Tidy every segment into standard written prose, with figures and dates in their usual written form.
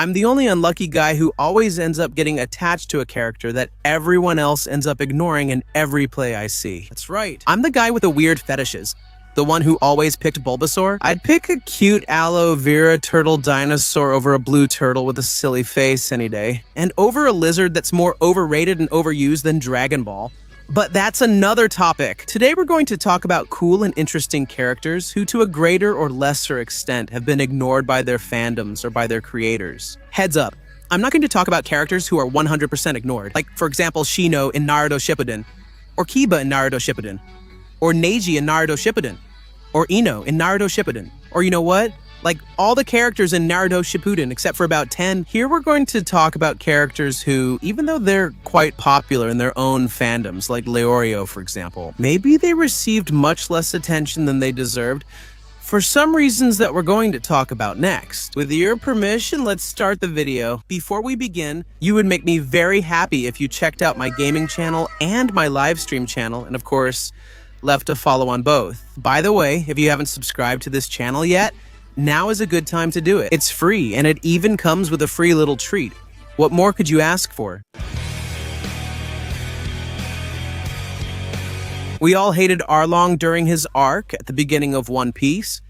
I'm the only unlucky guy who always ends up getting attached to a character that everyone else ends up ignoring in every play I see. That's right. I'm the guy with the weird fetishes. The one who always picked Bulbasaur? I'd pick a cute aloe vera turtle dinosaur over a blue turtle with a silly face any day. And over a lizard that's more overrated and overused than Dragon Ball. But that's another topic. Today we're going to talk about cool and interesting characters who to a greater or lesser extent have been ignored by their fandoms or by their creators. Heads up, I'm not going to talk about characters who are 100% ignored. Like, for example, Shino in Naruto Shippuden, or Kiba in Naruto Shippuden, or Neji in Naruto Shippuden, or Ino in Naruto Shippuden, or you know what? Like all the characters in Naruto Shippuden except for about 10. Here we're going to talk about characters who, even though they're quite popular in their own fandoms, like Leorio for example, maybe they received much less attention than they deserved for some reasons that we're going to talk about next. With your permission, let's start the video. Before we begin, you would make me very happy if you checked out my gaming channel and my live stream channel, and of course, left a follow on both. By the way, if you haven't subscribed to this channel yet, now is a good time to do it. It's free, and it even comes with a free little treat. What more could you ask for? We all hated Arlong during his arc at the beginning of One Piece.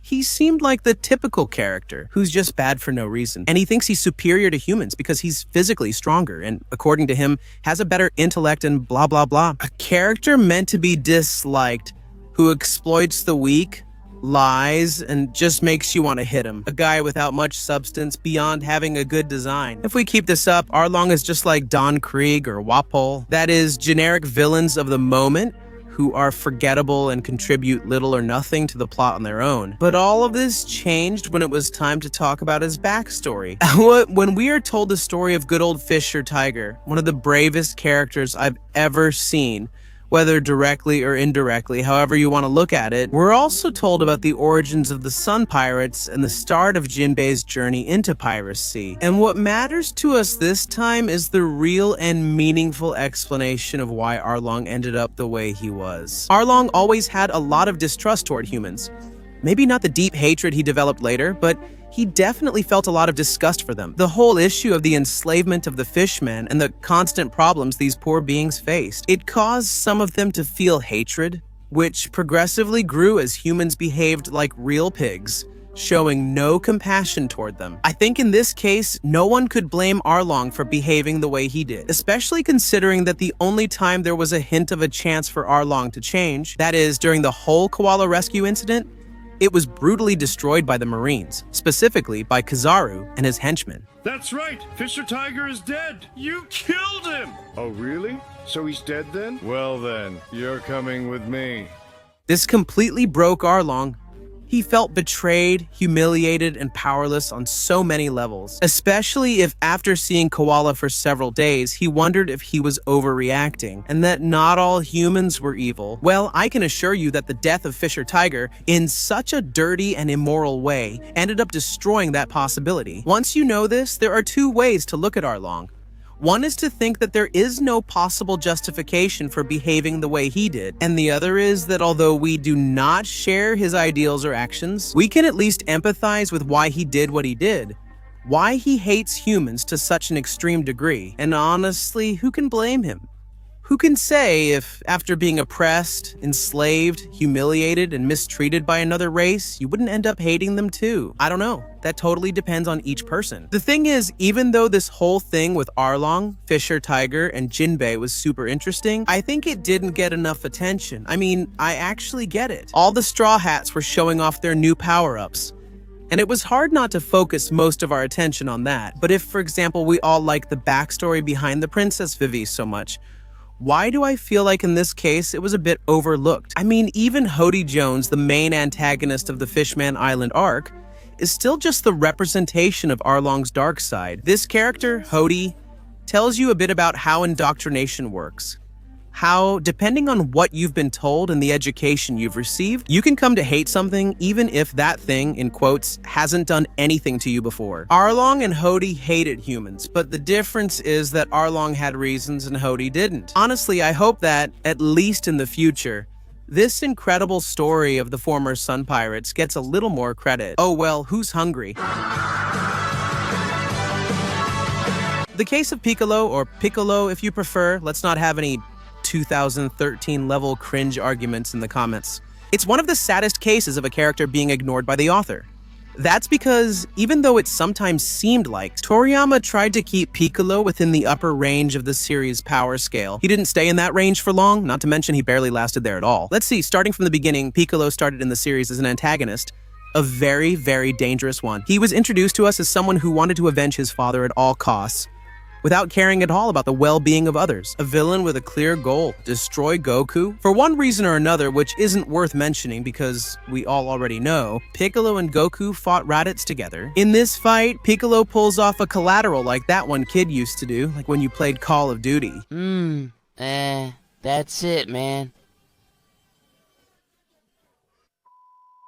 He seemed like the typical character who's just bad for no reason. And he thinks he's superior to humans because he's physically stronger and, according to him, has a better intellect and blah blah blah. A character meant to be disliked who exploits the weak, lies, and just makes you want to hit him. A guy without much substance beyond having a good design. If we keep this up, Arlong is just like Don Krieg or Wapol. That is, generic villains of the moment who are forgettable and contribute little or nothing to the plot on their own. But all of this changed when it was time to talk about his backstory. When we are told the story of good old Fisher Tiger, one of the bravest characters I've ever seen, whether directly or indirectly, however you want to look at it, we're also told about the origins of the Sun Pirates and the start of Jinbei's journey into piracy. And what matters to us this time is the real and meaningful explanation of why Arlong ended up the way he was. Arlong always had a lot of distrust toward humans. Maybe not the deep hatred he developed later, but he definitely felt a lot of disgust for them. The whole issue of the enslavement of the fishmen and the constant problems these poor beings faced, it caused some of them to feel hatred, which progressively grew as humans behaved like real pigs, showing no compassion toward them. I think in this case, no one could blame Arlong for behaving the way he did, especially considering that the only time there was a hint of a chance for Arlong to change, that is, during the whole koala rescue incident, it was brutally destroyed by the Marines, specifically by Kizaru and his henchmen. That's right! Fisher Tiger is dead! You killed him! Oh, really? So he's dead then? Well then, you're coming with me. This completely broke Arlong. He felt betrayed, humiliated, and powerless on so many levels, especially if after seeing Koala for several days, he wondered if he was overreacting, and that not all humans were evil. Well, I can assure you that the death of Fisher Tiger, in such a dirty and immoral way, ended up destroying that possibility. Once you know this, there are two ways to look at Arlong. One is to think that there is no possible justification for behaving the way he did, and the other is that although we do not share his ideals or actions, we can at least empathize with why he did what he did, why he hates humans to such an extreme degree, and honestly, who can blame him? Who can say if, after being oppressed, enslaved, humiliated, and mistreated by another race, you wouldn't end up hating them too? I don't know. That totally depends on each person. The thing is, even though this whole thing with Arlong, Fisher Tiger, and Jinbei was super interesting, I think it didn't get enough attention. I mean, I actually get it. All the Straw Hats were showing off their new power-ups. And it was hard not to focus most of our attention on that. But if, for example, we all like the backstory behind the Princess Vivi so much, why do I feel like in this case it was a bit overlooked? I mean, even Hody Jones, the main antagonist of the Fishman Island arc, is still just the representation of Arlong's dark side. This character, Hody, tells you a bit about how indoctrination works. How, depending on what you've been told and the education you've received, you can come to hate something even if that thing, in quotes, hasn't done anything to you before. Arlong and Hody hated humans, but the difference is that Arlong had reasons and Hody didn't. Honestly, I hope that, at least in the future, this incredible story of the former Sun Pirates gets a little more credit. Oh well, who's hungry? The case of Piccolo, or Piccolo if you prefer, let's not have any 2013 level cringe arguments in the comments. It's one of the saddest cases of a character being ignored by the author. That's because, even though it sometimes seemed like, Toriyama tried to keep Piccolo within the upper range of the series' power scale. He didn't stay in that range for long, not to mention he barely lasted there at all. Let's see, starting from the beginning, Piccolo started in the series as an antagonist, a very, very dangerous one. He was introduced to us as someone who wanted to avenge his father at all costs, without caring at all about the well-being of others. A villain with a clear goal, destroy Goku. For one reason or another, which isn't worth mentioning because we all already know, Piccolo and Goku fought Raditz together. In this fight, Piccolo pulls off a collateral like that one kid used to do, like when you played Call of Duty. That's it, man.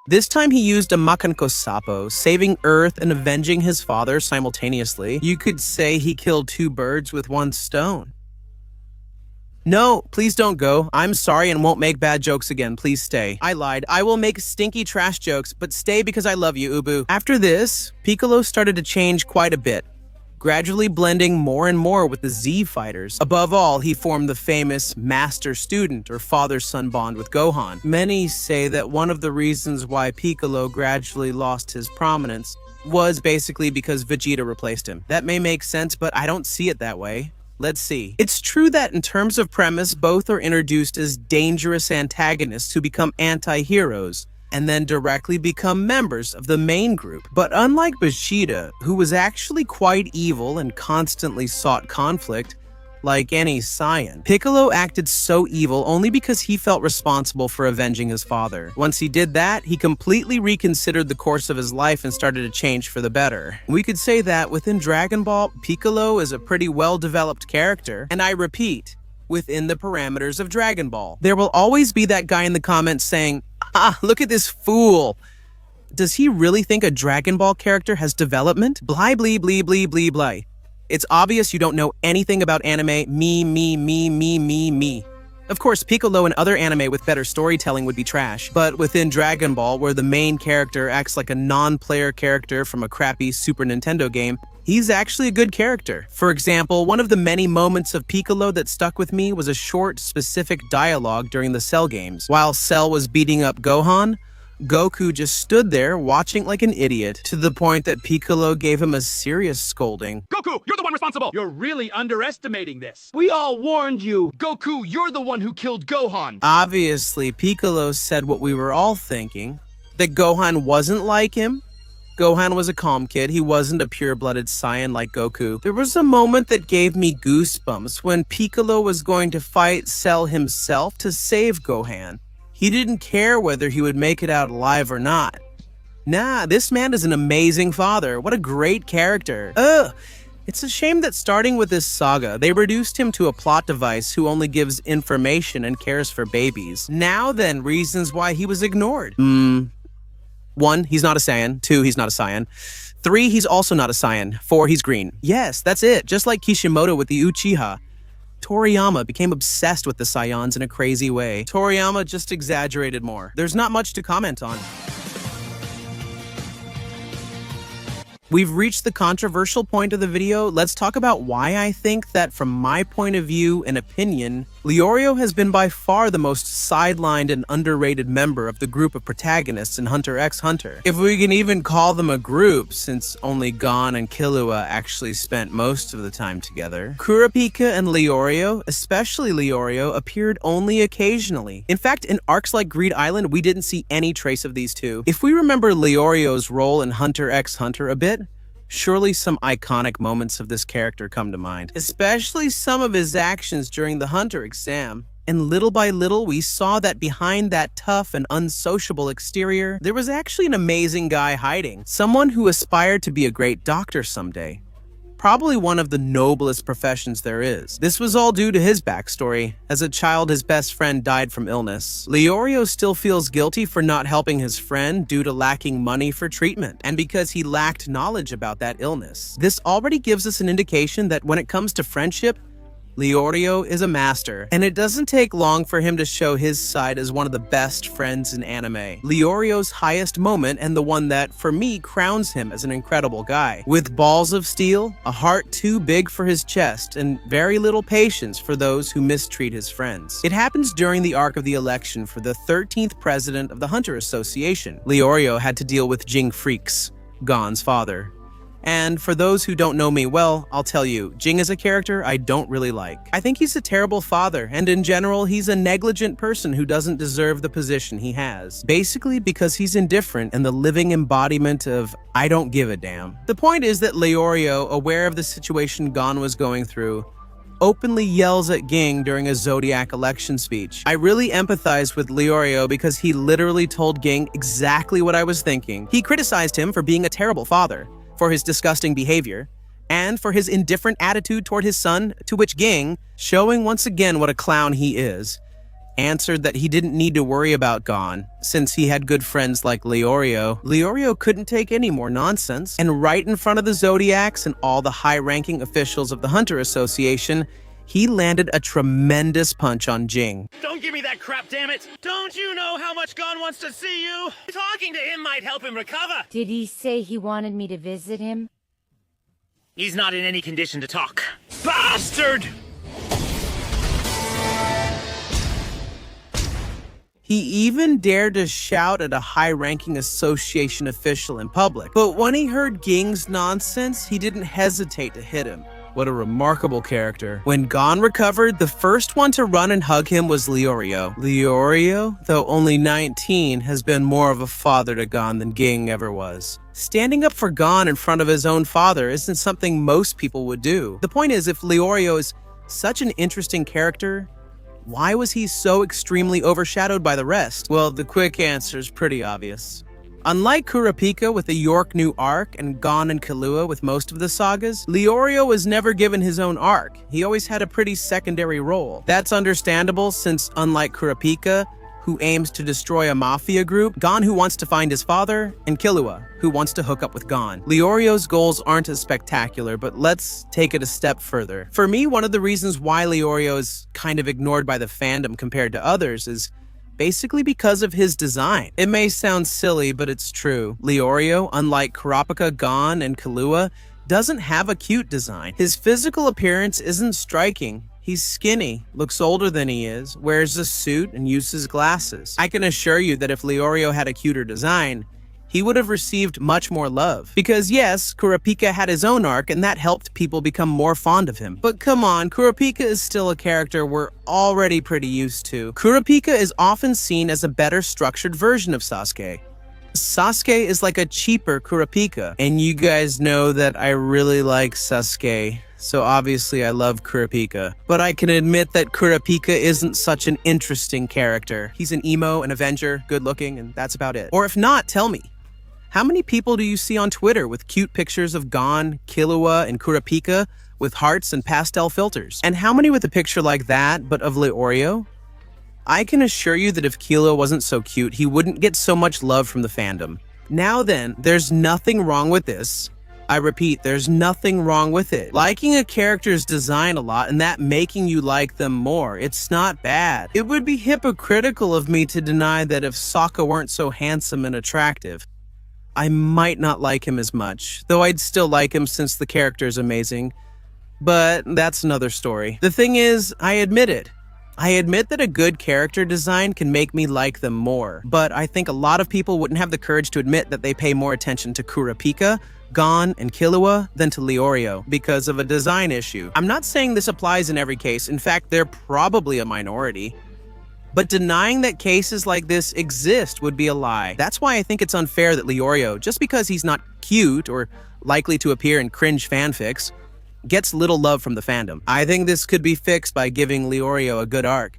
This time he used a Makanko Sappo, saving Earth and avenging his father simultaneously. You could say he killed two birds with one stone. No, please don't go. I'm sorry and won't make bad jokes again. Please stay. I lied. I will make stinky trash jokes, but stay because I love you, Ubu. After this, Piccolo started to change quite a bit, gradually blending more and more with the Z fighters. Above all, he formed the famous master-student or father-son bond with Gohan. Many say that one of the reasons why Piccolo gradually lost his prominence was basically because Vegeta replaced him. That may make sense, but I don't see it that way. Let's see. It's true that in terms of premise, both are introduced as dangerous antagonists who become anti-heroes, and then directly become members of the main group. But unlike Vegeta, who was actually quite evil and constantly sought conflict, like any Saiyan, Piccolo acted so evil only because he felt responsible for avenging his father. Once he did that, he completely reconsidered the course of his life and started to change for the better. We could say that within Dragon Ball, Piccolo is a pretty well-developed character, and I repeat, within the parameters of Dragon Ball. There will always be that guy in the comments saying, look at this fool. Does he really think a Dragon Ball character has development? Bly, blee, blee, blee, blee, bly. It's obvious you don't know anything about anime. Me. Of course, Piccolo and other anime with better storytelling would be trash, but within Dragon Ball, where the main character acts like a non-player character from a crappy Super Nintendo game, he's actually a good character. For example, one of the many moments of Piccolo that stuck with me was a short, specific dialogue during the Cell games. While Cell was beating up Gohan, Goku just stood there watching like an idiot, to the point that Piccolo gave him a serious scolding. Goku, you're the one responsible! You're really underestimating this. We all warned you. Goku, you're the one who killed Gohan. Obviously, Piccolo said what we were all thinking, that Gohan wasn't like him. Gohan was a calm kid. He wasn't a pure-blooded Saiyan like Goku. There was a moment that gave me goosebumps when Piccolo was going to fight Cell himself to save Gohan. He didn't care whether he would make it out alive or not. Nah, this man is an amazing father. What a great character. It's a shame that starting with this saga, they reduced him to a plot device who only gives information and cares for babies. Now then, reasons why he was ignored. 1, he's not a Saiyan. 2, he's not a Saiyan. 3, he's also not a Saiyan. 4, he's green. Yes, that's it. Just like Kishimoto with the Uchiha. Toriyama became obsessed with the Saiyans in a crazy way. Toriyama just exaggerated more. There's not much to comment on. We've reached the controversial point of the video. Let's talk about why I think that, from my point of view and opinion, Leorio has been by far the most sidelined and underrated member of the group of protagonists in Hunter x Hunter. If we can even call them a group, since only Gon and Killua actually spent most of the time together. Kurapika and Leorio, especially Leorio, appeared only occasionally. In fact, in arcs like Greed Island, we didn't see any trace of these two. If we remember Leorio's role in Hunter x Hunter a bit, surely some iconic moments of this character come to mind, especially some of his actions during the Hunter exam. And little by little, we saw that behind that tough and unsociable exterior, there was actually an amazing guy hiding, someone who aspired to be a great doctor someday. Probably one of the noblest professions there is. This was all due to his backstory. As a child, his best friend died from illness. Leorio still feels guilty for not helping his friend due to lacking money for treatment, and because he lacked knowledge about that illness. This already gives us an indication that when it comes to friendship, Leorio is a master, and it doesn't take long for him to show his side as one of the best friends in anime. Leorio's highest moment, and the one that, for me, crowns him as an incredible guy. With balls of steel, a heart too big for his chest, and very little patience for those who mistreat his friends. It happens during the arc of the election for the 13th president of the Hunter Association. Leorio had to deal with Jing Freaks, Gon's father. And for those who don't know me well, I'll tell you, Jing is a character I don't really like. I think he's a terrible father, and in general, he's a negligent person who doesn't deserve the position he has. Basically because he's indifferent and the living embodiment of I don't give a damn. The point is that Leorio, aware of the situation Gon was going through, openly yells at Ging during a Zodiac election speech. I really empathize with Leorio because he literally told Ging exactly what I was thinking. He criticized him for being a terrible father, for his disgusting behavior, and for his indifferent attitude toward his son, to which Ging, showing once again what a clown he is, answered that he didn't need to worry about Gon, since he had good friends like Leorio. Leorio couldn't take any more nonsense, and right in front of the Zodiacs and all the high-ranking officials of the Hunter Association, he landed a tremendous punch on Jing. Don't give me that crap, damn it! Don't you know how much Gon wants to see you? Talking to him might help him recover. Did he say he wanted me to visit him? He's not in any condition to talk. Bastard! He even dared to shout at a high-ranking association official in public. But when he heard Ging's nonsense, he didn't hesitate to hit him. What a remarkable character. When Gon recovered, the first one to run and hug him was Leorio. Leorio, though only 19, has been more of a father to Gon than Ging ever was. Standing up for Gon in front of his own father isn't something most people would do. The point is, if Leorio is such an interesting character, why was he so extremely overshadowed by the rest? Well, the quick answer is pretty obvious. Unlike Kurapika with the York New arc and Gon and Killua with most of the sagas, Leorio was never given his own arc. He always had a pretty secondary role. That's understandable since, unlike Kurapika, who aims to destroy a mafia group, Gon who wants to find his father, and Killua, who wants to hook up with Gon. Leorio's goals aren't as spectacular, but let's take it a step further. For me, one of the reasons why Leorio is kind of ignored by the fandom compared to others is basically because of his design. It may sound silly, but it's true. Leorio, unlike Kurapika, Gon, and Killua, doesn't have a cute design. His physical appearance isn't striking. He's skinny, looks older than he is, wears a suit, and uses glasses. I can assure you that if Leorio had a cuter design, he would have received much more love. Because yes, Kurapika had his own arc, and that helped people become more fond of him. But come on, Kurapika is still a character we're already pretty used to. Kurapika is often seen as a better structured version of Sasuke. Sasuke is like a cheaper Kurapika, and you guys know that I really like Sasuke, so obviously I love Kurapika. But I can admit that Kurapika isn't such an interesting character. He's an emo, an Avenger, good looking, and that's about it. Or if not, tell me. How many people do you see on Twitter with cute pictures of Gon, Killua, and Kurapika with hearts and pastel filters? And how many with a picture like that, but of Leorio? I can assure you that if Killua wasn't so cute, he wouldn't get so much love from the fandom. Now then, there's nothing wrong with this. I repeat, there's nothing wrong with it. Liking a character's design a lot and that making you like them more, it's not bad. It would be hypocritical of me to deny that if Sokka weren't so handsome and attractive, I might not like him as much, though I'd still like him since the character is amazing. But that's another story. The thing is, I admit it. I admit that a good character design can make me like them more, but I think a lot of people wouldn't have the courage to admit that they pay more attention to Kurapika, Gon, and Killua than to Leorio because of a design issue. I'm not saying this applies in every case. In fact, they're probably a minority. But denying that cases like this exist would be a lie. That's why I think it's unfair that Leorio, just because he's not cute or likely to appear in cringe fanfics, gets little love from the fandom. I think this could be fixed by giving Leorio a good arc.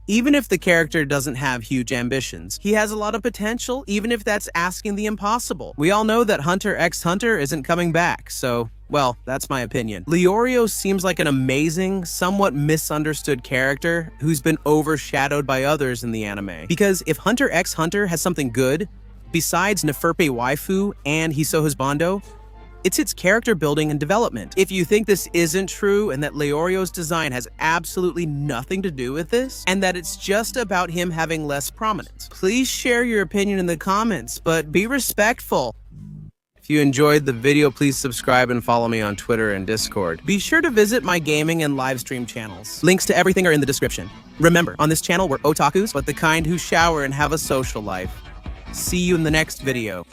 Even if the character doesn't have huge ambitions, he has a lot of potential, even if that's asking the impossible. We all know that Hunter x Hunter isn't coming back, so, well, that's my opinion. Leorio seems like an amazing, somewhat misunderstood character who's been overshadowed by others in the anime. Because if Hunter x Hunter has something good, besides Neferpe Waifu and Hiso Husbando, It's its character building and development. If you think this isn't true and that Leorio's design has absolutely nothing to do with this, and that it's just about him having less prominence, please share your opinion in the comments, but be respectful. If you enjoyed the video, please subscribe and follow me on Twitter and Discord. Be sure to visit my gaming and live stream channels. Links to everything are in the description. Remember, on this channel, we're otakus, but the kind who shower and have a social life. See you in the next video.